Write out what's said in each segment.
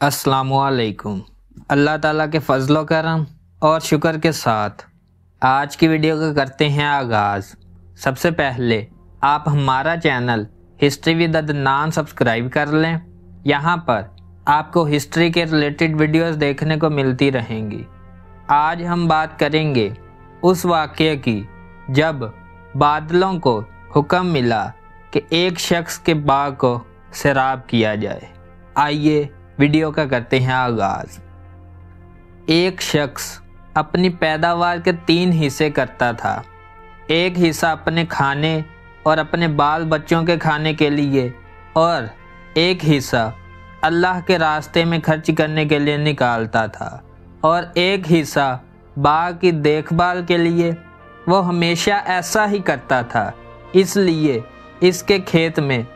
अस्सलामुअलैकुम। अल्लाह ताला के फजल व करम और शुक्र के साथ आज की वीडियो का करते हैं आगाज़। सबसे पहले आप हमारा channel history with Adnan subscribe कर लें। यहाँ पर आपको हिस्ट्री के रिलेटेड वीडियोस देखने को मिलती रहेंगी। आज हम बात करेंगे उस वाक़ये की जब बादलों को हुक्म मिला कि एक शख्स के बाग को सैराब किया जाए। आइए वीडियो का करते हैं आगाज़। एक शख्स अपनी पैदावार के 3 हिस्से करता था। एक हिस्सा अपने खाने और अपने बाल बच्चों के खाने के लिए और एक हिस्सा अल्लाह के रास्ते में खर्च करने के लिए निकालता था और एक हिस्सा बाग की देखभाल के लिए। वो हमेशा ऐसा ही करता था, इसलिए इसके खेत में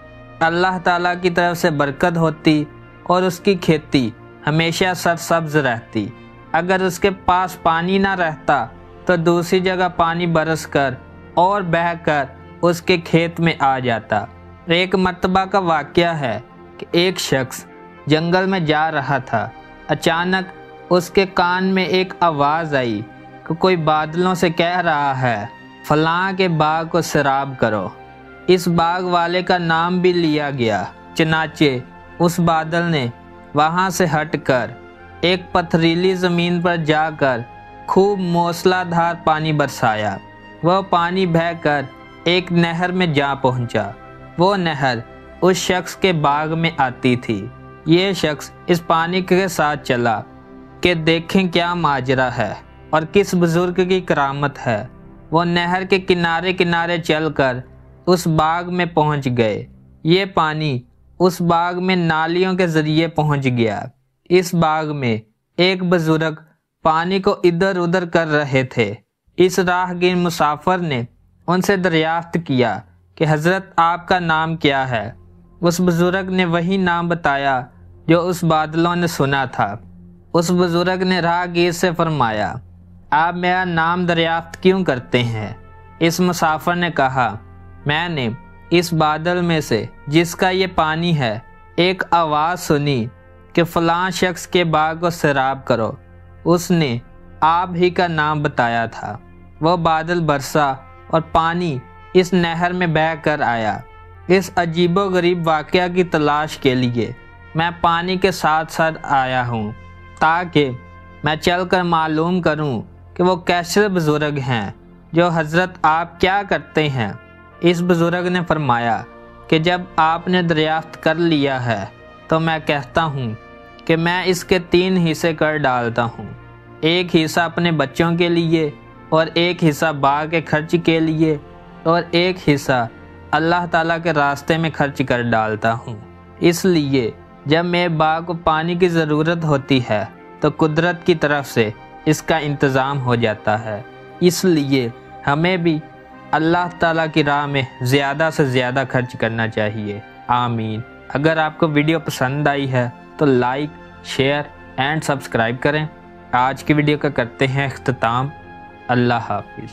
अल्लाह ताला की तरफ से बरकत होती और उसकी खेती हमेशा सरसब्ज रहती। अगर उसके पास पानी ना रहता तो दूसरी जगह पानी बरस कर और बहकर उसके खेत में आ जाता। एक मर्तबा का वाक़या है कि एक शख्स जंगल में जा रहा था। अचानक उसके कान में एक आवाज़ आई कि कोई बादलों से कह रहा है, फलां के बाग को सैराब करो। इस बाग वाले का नाम भी लिया गया। चनाचे उस बादल ने वहाँ से हटकर एक पथरीली ज़मीन पर जाकर खूब मूसलाधार पानी बरसाया। वह पानी बहकर एक नहर में जा पहुँचा। वो नहर उस शख्स के बाग में आती थी। ये शख्स इस पानी के साथ चला कि देखें क्या माजरा है और किस बुजुर्ग की करामत है। वो नहर के किनारे किनारे चलकर उस बाग में पहुँच गए। ये पानी उस बाग में नालियों के ज़रिए पहुँच गया। इस बाग में एक बुजुर्ग पानी को इधर उधर कर रहे थे। इस राहगीर मुसाफिर ने उनसे दरियाफ्त किया कि हज़रत आपका नाम क्या है। उस बुजुर्ग ने वही नाम बताया जो उस बादलों ने सुना था। उस बुजुर्ग ने राहगीर से फरमाया, आप मेरा नाम दरियाफ्त क्यों करते हैं? इस मुसाफिर ने कहा, मैंने इस बादल में से जिसका ये पानी है एक आवाज़ सुनी कि फ़लाँ शख्स के बाग को सैराब करो। उसने आप ही का नाम बताया था। वह बादल बरसा और पानी इस नहर में बह कर आया। इस अजीबोगरीब वाक़या की तलाश के लिए मैं पानी के साथ साथ आया हूँ ताकि मैं चलकर मालूम करूँ कि वो कैसे बुजुर्ग हैं जो हज़रत आप क्या करते हैं। इस बुजुर्ग ने फरमाया कि जब आपने दरियाफ्त कर लिया है तो मैं कहता हूँ कि मैं इसके 3 हिस्से कर डालता हूँ। एक हिस्सा अपने बच्चों के लिए और एक हिस्सा बाग के खर्च के लिए और एक हिस्सा अल्लाह ताला के रास्ते में खर्च कर डालता हूँ। इसलिए जब मेरे बाग को पानी की ज़रूरत होती है तो कुदरत की तरफ से इसका इंतज़ाम हो जाता है। इसलिए हमें भी अल्लाह ताला की राह में ज़्यादा से ज़्यादा खर्च करना चाहिए। आमीन। अगर आपको वीडियो पसंद आई है तो लाइक, शेयर एंड सब्सक्राइब करें। आज की वीडियो का करते हैं इख्तिताम। अल्लाह हाफिज़।